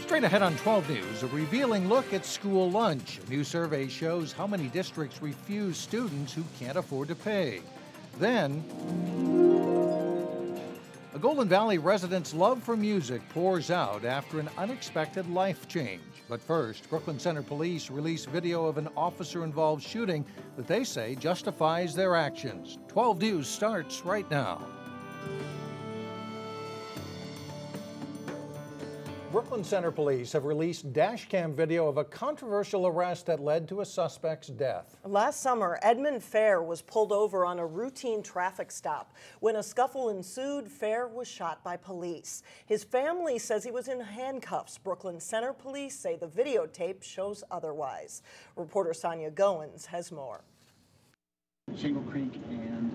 Straight ahead on 12 News, a revealing look at school lunch. A new survey shows how many districts refuse students who can't afford to pay. Then, a Golden Valley resident's love for music pours out after an unexpected life change. But first, Brooklyn Center Police released video of an officer-involved shooting that they say justifies their actions. 12 News starts right now. Brooklyn Center Police have released dashcam video of a controversial arrest that led to a suspect's death. Last summer, Edmund Fair was pulled over on a routine traffic stop. When a scuffle ensued, Fair was shot by police. His family says he was in handcuffs. Brooklyn Center Police say the videotape shows otherwise. Reporter Sonia Goins has more. Shingle Creek and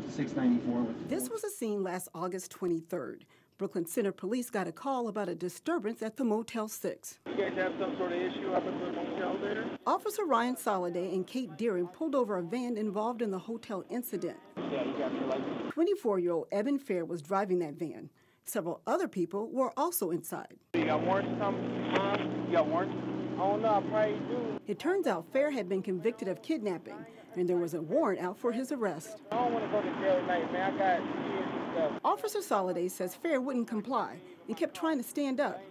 694. This was a scene last August 23rd. Brooklyn Center Police got a call about a disturbance at the Motel 6. You guys have some sort of issue up at the motel there? Officer Ryan Soliday and Kate Deering pulled over a van involved in the hotel incident. Yeah, you got your license. 24-year-old Evan Fair was driving that van. Several other people were also inside. You got warrants or something? You got warrants? Oh, no, I probably do. It turns out Fair had been convicted of kidnapping, and there was a warrant out for his arrest. I don't want to go to jail tonight, man. I got kids and stuff. Officer Soliday says Fair wouldn't comply and kept trying to stand up.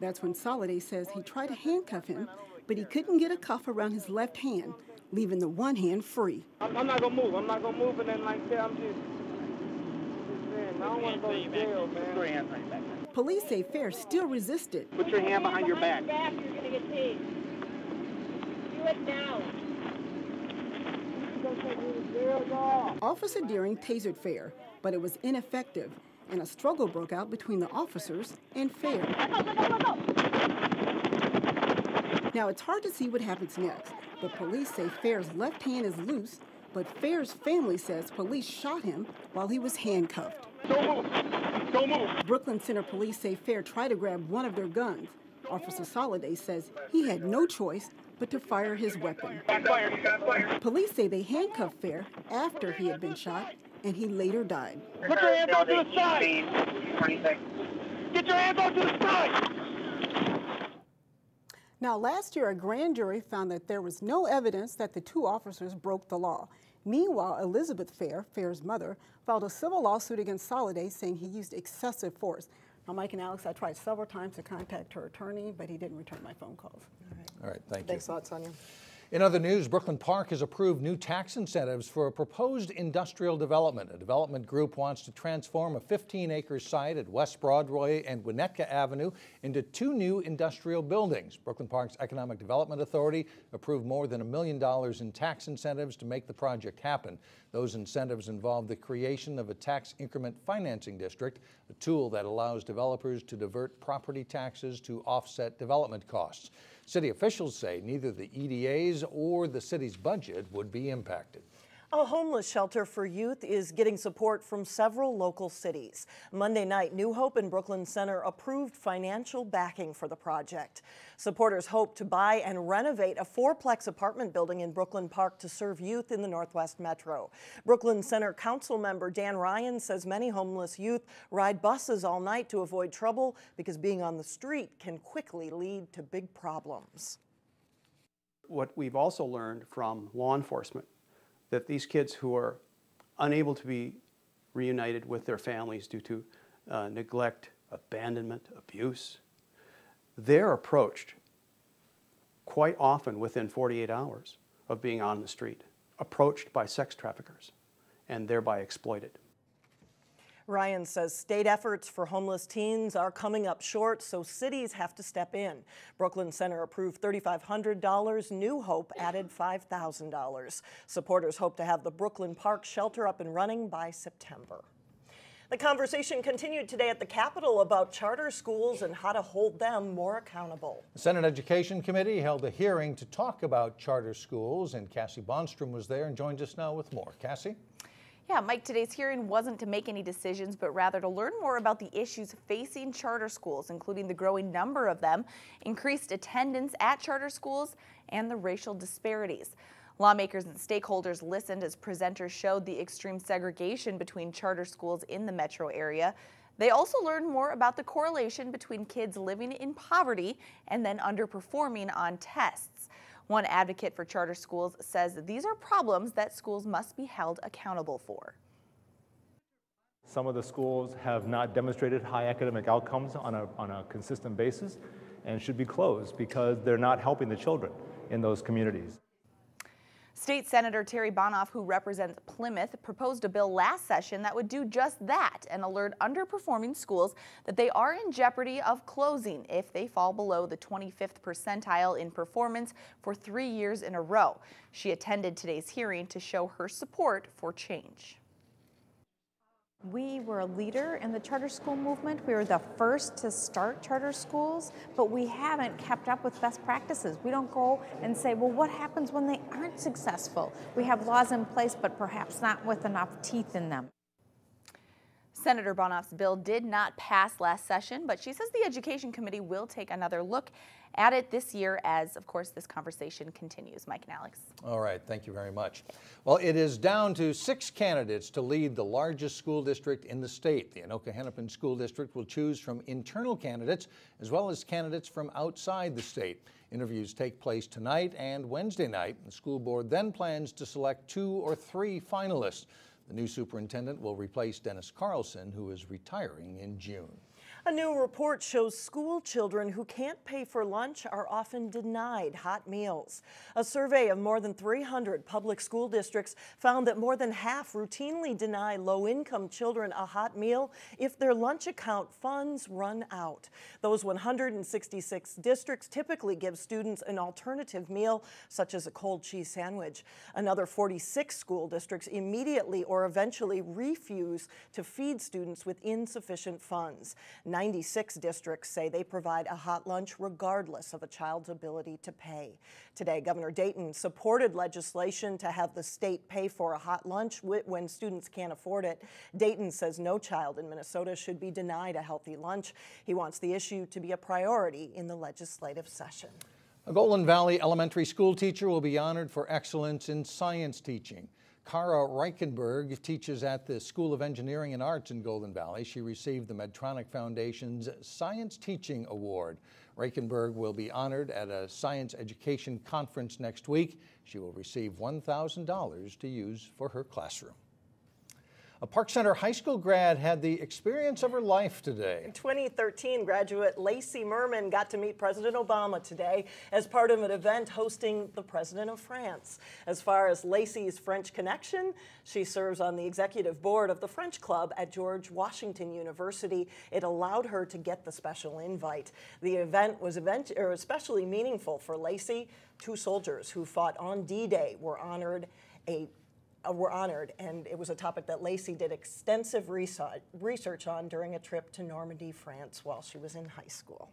That's when Soliday says he tried to handcuff him, but he couldn't get a cuff around his left hand, leaving the one hand free. I'm not going to move. I'm not going to move and then like that. I'm just man, I don't want to go to jail, man. Put your hands behind your back. Police say Fair still resisted. Put your hand behind your back. You're going to get tased. Do it now. Officer Deering tasered Fair, but it was ineffective, and a struggle broke out between the officers and Fair. Now, it's hard to see what happens next, but police say Fair's left hand is loose, but Fair's family says police shot him while he was handcuffed. Don't move. Don't move. Brooklyn Center Police say Fair tried to grab one of their guns. Officer Soliday says he had no choice but to fire his weapon. Police say they handcuffed Fair after he had been shot, and he later died. Put your hands onto the side. Get your hands onto the side. Now, last year, a grand jury found that there was no evidence that the two officers broke the law. Meanwhile, Elizabeth Fair, Fair's mother, filed a civil lawsuit against Soliday saying he used excessive force. Now, Mike and Alex, I tried several times to contact her attorney, but he didn't return my phone calls. All right, thank you. Thanks a lot, Sonia. In other news, Brooklyn Park has approved new tax incentives for a proposed industrial development. A development group wants to transform a 15-acre site at West Broadway and Winnetka Avenue into two new industrial buildings. Brooklyn Park's Economic Development Authority approved more than $1 million in tax incentives to make the project happen. Those incentives involve the creation of a tax increment financing district, a tool that allows developers to divert property taxes to offset development costs. City officials say neither the EDA's or the city's budget would be impacted. A homeless shelter for youth is getting support from several local cities. Monday night, New Hope and Brooklyn Center approved financial backing for the project. Supporters hope to buy and renovate a fourplex apartment building in Brooklyn Park to serve youth in the Northwest Metro. Brooklyn Center Council member Dan Ryan says many homeless youth ride buses all night to avoid trouble because being on the street can quickly lead to big problems. What we've also learned from law enforcement, that these kids who are unable to be reunited with their families due to neglect, abandonment, abuse, they're approached quite often within 48 hours of being on the street, approached by sex traffickers, and thereby exploited. Ryan says state efforts for homeless teens are coming up short, so cities have to step in. Brooklyn Center approved $3,500. New Hope added $5,000. Supporters hope to have the Brooklyn Park shelter up and running by September. The conversation continued today at the Capitol about charter schools and how to hold them more accountable. The Senate Education Committee held a hearing to talk about charter schools, and Cassie Bonstrom was there and joins us now with more. Cassie? Yeah, Mike, today's hearing wasn't to make any decisions, but rather to learn more about the issues facing charter schools, including the growing number of them, increased attendance at charter schools, and the racial disparities. Lawmakers and stakeholders listened as presenters showed the extreme segregation between charter schools in the metro area. They also learned more about the correlation between kids living in poverty and then underperforming on tests. One advocate for charter schools says these are problems that schools must be held accountable for. Some of the schools have not demonstrated high academic outcomes on a consistent basis and should be closed because they're not helping the children in those communities. State Senator Terry Bonoff, who represents Plymouth, proposed a bill last session that would do just that and alert underperforming schools that they are in jeopardy of closing if they fall below the 25th percentile in performance for 3 years in a row. She attended today's hearing to show her support for change. We were a leader in the charter school movement. We were the first to start charter schools, but we haven't kept up with best practices. We don't go and say, well, what happens when they aren't successful? We have laws in place, but perhaps not with enough teeth in them. Senator Bonoff's bill did not pass last session, but she says the Education Committee will take another look at it this year as, of course, this conversation continues. Mike and Alex. All right, thank you very much. Well, it is down to 6 candidates to lead the largest school district in the state. The Anoka-Hennepin School District will choose from internal candidates as well as candidates from outside the state. Interviews take place tonight and Wednesday night. The school board then plans to select 2 or 3 finalists. The new superintendent will replace Dennis Carlson, who is retiring in June. A new report shows school children who can't pay for lunch are often denied hot meals. A survey of more than 300 public school districts found that more than half routinely deny low-income children a hot meal if their lunch account funds run out. Those 166 districts typically give students an alternative meal, such as a cold cheese sandwich. Another 46 school districts immediately or eventually refuse to feed students with insufficient funds. 96 districts say they provide a hot lunch regardless of a child's ability to pay. Today, Governor Dayton supported legislation to have the state pay for a hot lunch when students can't afford it. Dayton says no child in Minnesota should be denied a healthy lunch. He wants the issue to be a priority in the legislative session. A Golden Valley elementary school teacher will be honored for excellence in science teaching. Kara Reichenberg teaches at the School of Engineering and Arts in Golden Valley. She received the Medtronic Foundation's Science Teaching Award. Reichenberg will be honored at a science education conference next week. She will receive $1,000 to use for her classroom. A Park Center High School grad had the experience of her life today. In 2013, graduate Lacey Merman got to meet President Obama today as part of an event hosting the President of France. As far as Lacey's French connection, she serves on the executive board of the French Club at George Washington University. It allowed her to get the special invite. The event was especially meaningful for Lacey. 2 soldiers who fought on D-Day were honored, and it was a topic that Lacey did extensive research on during a trip to Normandy, France while she was in high school.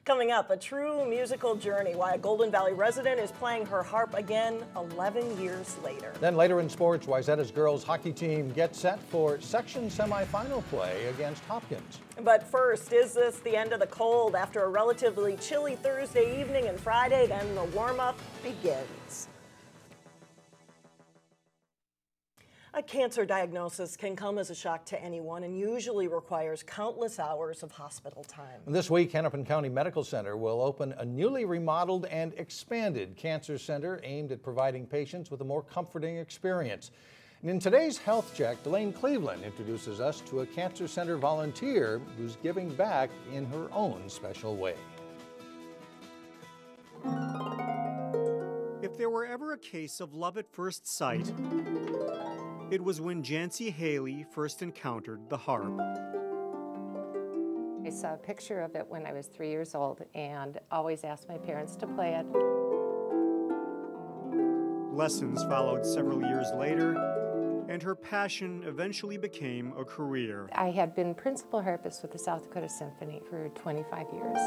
Coming up, a true musical journey, why a Golden Valley resident is playing her harp again 11 years later. Then later in sports, Wayzata's girls hockey team gets set for section semifinal play against Hopkins. But first, is this the end of the cold? After a relatively chilly Thursday evening and Friday, then the warm-up begins. A cancer diagnosis can come as a shock to anyone and usually requires countless hours of hospital time. This week, Hennepin County Medical Center will open a newly remodeled and expanded cancer center aimed at providing patients with a more comforting experience. And in today's Health Check, Delane Cleveland introduces us to a cancer center volunteer who's giving back in her own special way. If there were ever a case of love at first sight, it was when Jancy Haley first encountered the harp. I saw a picture of it when I was 3 years old and always asked my parents to play it. Lessons followed several years later, and her passion eventually became a career. I had been principal harpist with the South Dakota Symphony for 25 years.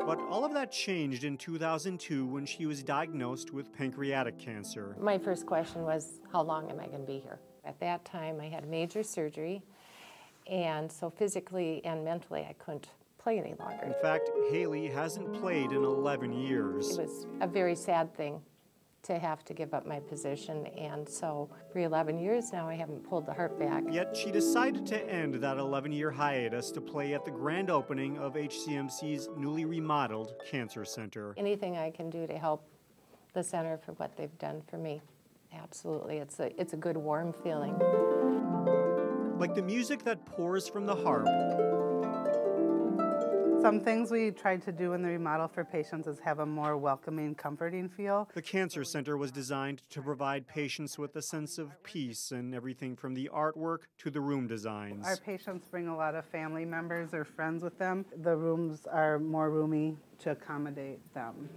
But all of that changed in 2002 when she was diagnosed with pancreatic cancer. My first question was, how long am I going to be here? At that time, I had major surgery, and so physically and mentally, I couldn't play any longer. In fact, Haley hasn't played in 11 years. It was a very sad thing to have to give up my position, and so for 11 years now I haven't pulled the harp back. Yet she decided to end that 11-year hiatus to play at the grand opening of HCMC's newly remodeled Cancer Center. Anything I can do to help the center for what they've done for me, absolutely. It's a good warm feeling. Like the music that pours from the harp. Some things we tried to do in the remodel for patients is have a more welcoming, comforting feel. The Cancer Center was designed to provide patients with a sense of peace in everything from the artwork to the room designs. Our patients bring a lot of family members or friends with them. The rooms are more roomy to accommodate them.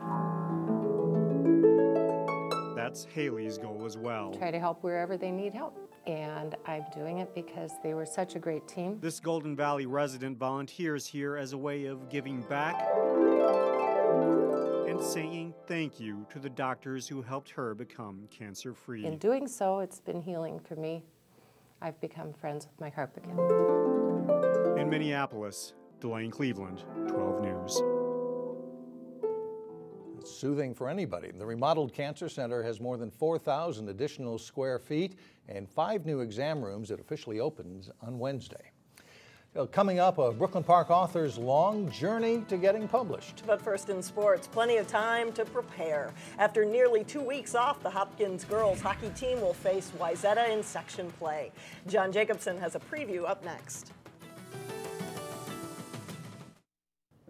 That's Haley's goal as well. Try to help wherever they need help. And I'm doing it because they were such a great team. This Golden Valley resident volunteers here as a way of giving back and saying thank you to the doctors who helped her become cancer-free. In doing so, it's been healing for me. I've become friends with my harp again. In Minneapolis, Delane Cleveland, 12 News. It's soothing for anybody. The remodeled Cancer Center has more than 4,000 additional square feet and 5 new exam rooms. It officially opens on Wednesday. Coming up, a Brooklyn Park author's long journey to getting published. But first in sports, plenty of time to prepare. After nearly 2 weeks off, the Hopkins girls hockey team will face Wayzata in section play. John Jacobson has a preview up next.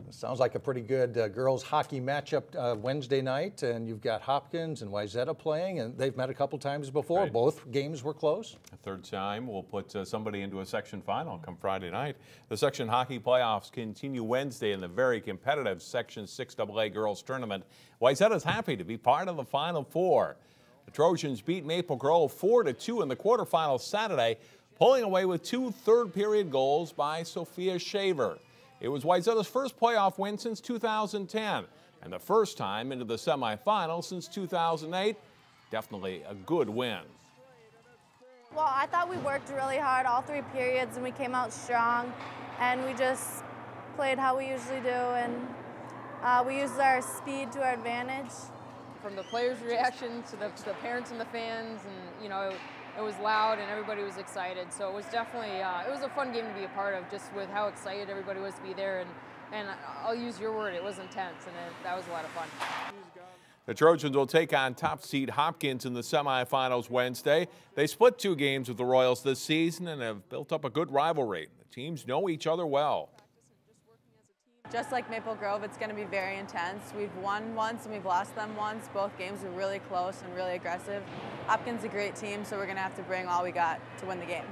Sounds like a pretty good girls hockey matchup Wednesday night, and you've got Hopkins and Wayzata playing, and they've met a couple times before. Right. Both games were close. A third time, we'll put somebody into a section final come Friday night. The section hockey playoffs continue Wednesday in the very competitive Section 6AA girls tournament. Wayzata's happy to be part of the Final Four. The Trojans beat Maple Grove 4-2 in the quarterfinals Saturday, pulling away with 2 third-period goals by Sophia Shaver. It was Wayzata's first playoff win since 2010, and the first time into the semifinals since 2008. Definitely a good win. Well, I thought we worked really hard all 3 periods, and we came out strong, and we just played how we usually do, and we used our speed to our advantage. From the players' reaction to the parents and the fans, and you know, it was loud and everybody was excited, so it was definitely, it was a fun game to be a part of, just with how excited everybody was to be there, and I'll use your word, it was intense, and that was a lot of fun. The Trojans will take on top seed Hopkins in the semifinals Wednesday. They split 2 games with the Royals this season and have built up a good rivalry. The teams know each other well. Just like Maple Grove, it's going to be very intense. We've won once and we've lost them once. Both games were really close and really aggressive. Hopkins is a great team, so we're going to have to bring all we got to win the game.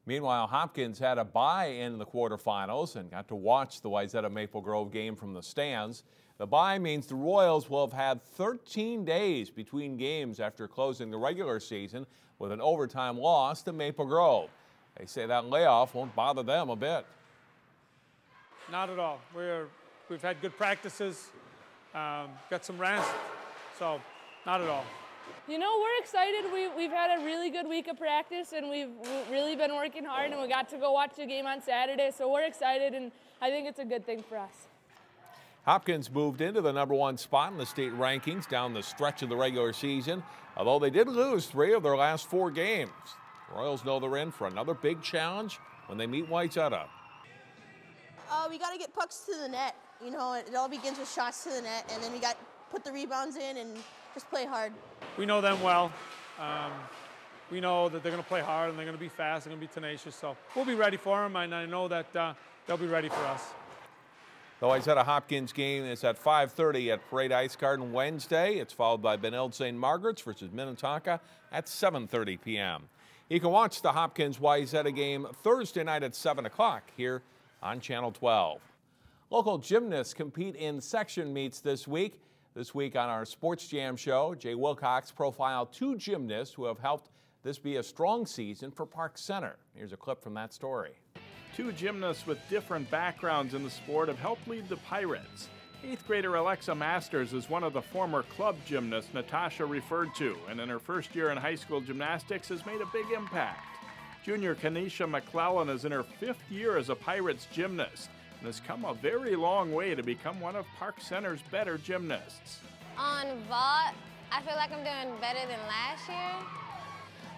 Meanwhile, Hopkins had a bye in the quarterfinals and got to watch the Wayzata Maple Grove game from the stands. The bye means the Royals will have had 13 days between games after closing the regular season with an overtime loss to Maple Grove. They say that layoff won't bother them a bit. Not at all. We've had good practices, got some rest, so not at all. You know, we're excited. We've had a really good week of practice, and we've really been working hard, and we got to go watch the game on Saturday, so we're excited, and I think it's a good thing for us. Hopkins moved into the #1 spot in the state rankings down the stretch of the regular season, although they did lose 3 of their last 4 games. The Royals know they're in for another big challenge when they meet Wayzata. We got to get pucks to the net. You know, it all begins with shots to the net, and then we got to put the rebounds in and just play hard. We know them well. We know that they're going to play hard and they're going to be fast, they're going to be tenacious. So we'll be ready for them, and I know that they'll be ready for us. The Wayzata Hopkins game is at 5:30 at Parade Ice Garden Wednesday. It's followed by Benilde St. Margaret's versus Minnetonka at 7:30 p.m. You can watch the Hopkins Wayzata game Thursday night at 7 o'clock here on Channel 12. Local gymnasts compete in section meets this week. This week on our Sports Jam show, Jay Wilcox profiled 2 gymnasts who have helped this be a strong season for Park Center. Here's a clip from that story. 2 gymnasts with different backgrounds in the sport have helped lead the Pirates. 8th grader Alexa Masters is one of the former club gymnasts Natasha referred to, and in her first year in high school gymnastics has made a big impact. Junior Kanisha McClellan is in her 5th year as a Pirates gymnast and has come a very long way to become one of Park Center's better gymnasts. On vault, I feel like I'm doing better than last year.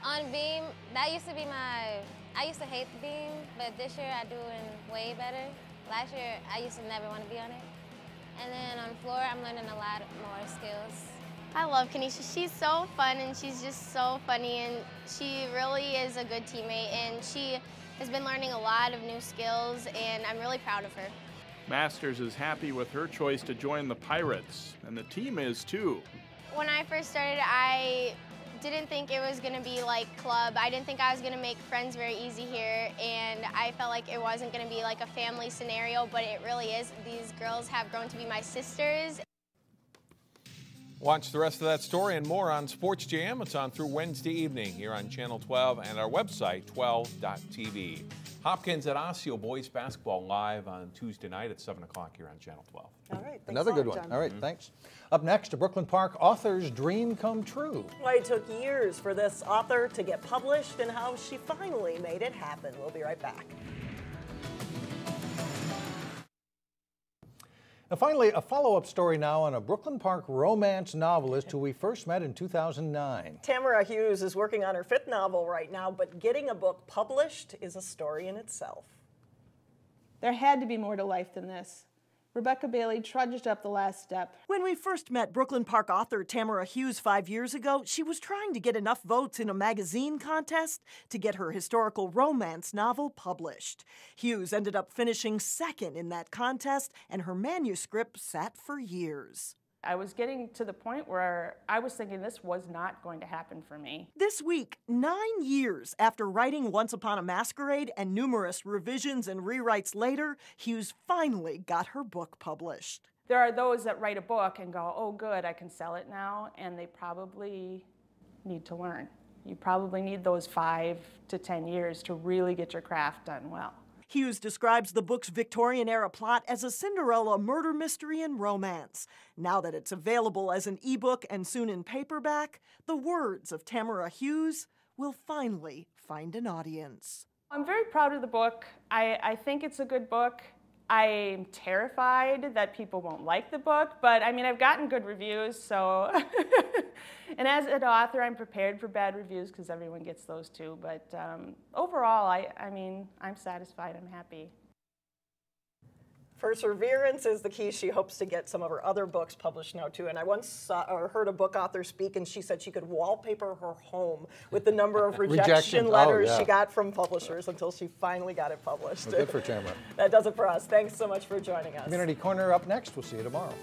On beam, that used to be I used to hate the beam, but this year I'm doing way better. Last year, I used to never want to be on it. And then on floor, I'm learning a lot more skills. I love Kanisha. She's so fun and she's just so funny, and she really is a good teammate, and she has been learning a lot of new skills, and I'm really proud of her. Masters is happy with her choice to join the Pirates, and the team is too. When I first started, I didn't think it was going to be like club. I didn't think I was going to make friends very easy here, and I felt like it wasn't going to be like a family scenario, but it really is. These girls have grown to be my sisters. Watch the rest of that story and more on Sports Jam. It's on through Wednesday evening here on Channel 12 and our website, 12.tv. Hopkins at Osseo boys basketball live on Tuesday night at 7 o'clock here on Channel 12. All right. Another good one. All right, thanks. Up next, a Brooklyn Park author's dream come true. Well, it took years for this author to get published and how she finally made it happen. We'll be right back. And finally, a follow-up story now on a Brooklyn Park romance novelist who we first met in 2009. Tamara Hughes is working on her 5th novel right now, but getting a book published is a story in itself. There had to be more to life than this. Rebecca Bailey trudged up the last step. When we first met Brooklyn Park author Tamara Hughes 5 years ago, she was trying to get enough votes in a magazine contest to get her historical romance novel published. Hughes ended up finishing 2nd in that contest, and her manuscript sat for years. I was getting to the point where I was thinking this was not going to happen for me. This week, 9 years after writing Once Upon a Masquerade and numerous revisions and rewrites later, Hughes finally got her book published. There are those that write a book and go, oh good, I can sell it now, and they probably need to learn. You probably need those 5 to 10 years to really get your craft done well. Hughes describes the book's Victorian-era plot as a Cinderella murder mystery and romance. Now that it's available as an ebook and soon in paperback, the words of Tamara Hughes will finally find an audience. I'm very proud of the book. I think it's a good book. I'm terrified that people won't like the book, but I mean, I've gotten good reviews, so. And as an author, I'm prepared for bad reviews because everyone gets those too, but overall, I mean, I'm satisfied, I'm happy. Perseverance is the key. She hopes to get some of her other books published now too. And I once heard a book author speak, and she said she could wallpaper her home with the number of rejection letters she got from publishers until she finally got it published. Well, good for Tamara. That does it for us. Thanks so much for joining us. Community Corner up next. We'll see you tomorrow.